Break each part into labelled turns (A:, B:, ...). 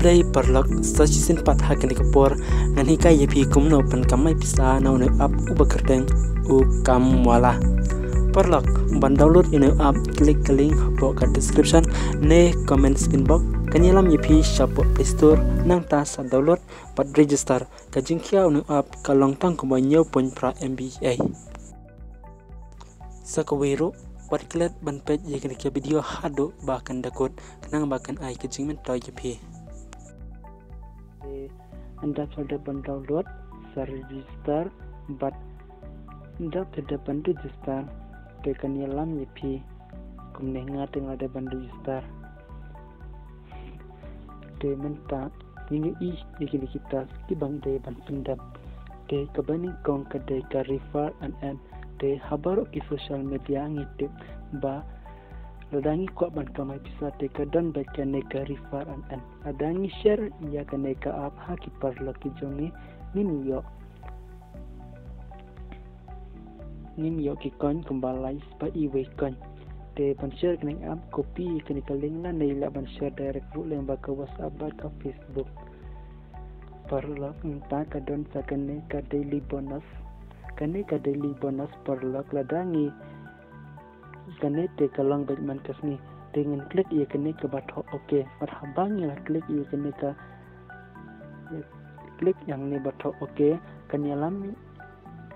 A: day perlok sajisin pat hakan kapor ngan hika yepi kumno pen kamai pisa na une up ubakerdeng u kam wala perlok ban download ine app klik ke link hapo ka description ne comment spin box kanyelam yepi shapo play store nang ta sa download pat register ka jingkia une app ka longtang kumanyo pon pra mba sakawero Parklet ban page yekan ke video hado bahkan dakot kenang bahkan ai ke jingmen toy jepi anda sudah ban download register but anda tidak ban register tekan yelam yepi kumnenga tengah ada ban register de menta ini yekan kita ki bang de ban pendap de kabani kong ka de ka refer and de habar ki social media ngitip ba ladangi ko ban kamai bisa te kadan ba kane ka refer an adangi share ya kane ka app ha ki parlo ki jongi nin yo ki kon kumbalai pa iwe kon te ban share kane app copy kane ka link na nei la ban share direct ru leng ba ka WhatsApp ba ka Facebook parlo ta kadon sa kane ka daily bonus kane ka daily bonus perlok ladangi kane te kalong bagman kasni dengan klik ia kane ke batho oke marhaban ya klik ia kane ka klik yang ni batho oke kanyalam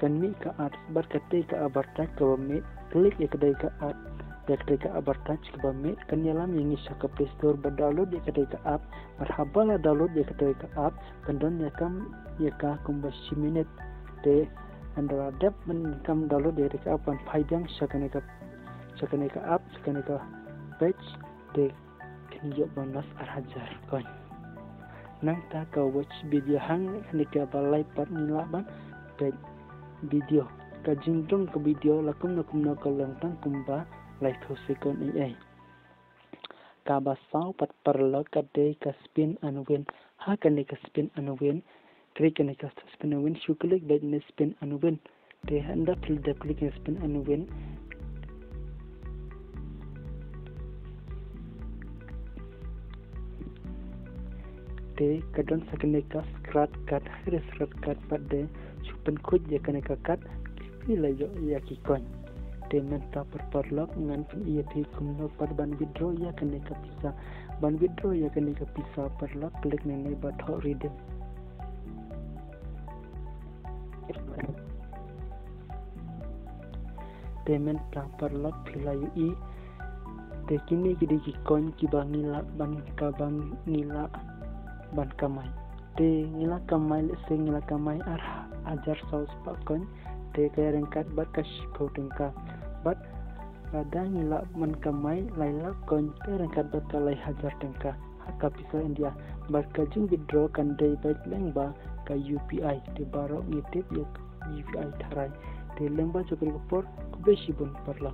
A: kanmi ka art barkate ka abarta ka me klik ia kadai ka art dekte ka abarta ka me kanyalam yang isa ka play store ba download ia kadai ka app marhaban la download ia kadai ka app kandon ya kam ya ka kumbashi minute te Andra dep menkam download dari app pan paidang sakane ka app sakane ka page de kinyo bonus arhajar kon nang ta ka watch video hang kane ka balai pat nilaban page video ka jingdong ka video lakum na ka langtang kumba lai thosikon ai ka basau pat perlo ka de ka spin and win ha kane ka spin and win klik kane ka spin and win shu klik baik ne spin and win de handa fil de klik spin and win de kadon sakane ka scratch card pada supen kod ya kane ka kat ila yo ya ki kon de menta perlok ngan ia pi kumno pad ban withdraw ya kane ka pisa ban withdraw ya kane ka pisa perlok klik ne batho redeem payment transfer log philayu i te kini kidi ki kon ki bangila ban kamai te ngila kamai le se ngila kamai ajar saus pa kon te kaya rengkat bat kash potengka bat ada ngila ban kamai laila kon te rengkat bat kalai hajar tengka haka bisa India bat kajing withdraw kan day baik lengba ka UPI te baro ngitip ya UPI tharai te lengba chokri kupor kubeshi bun parla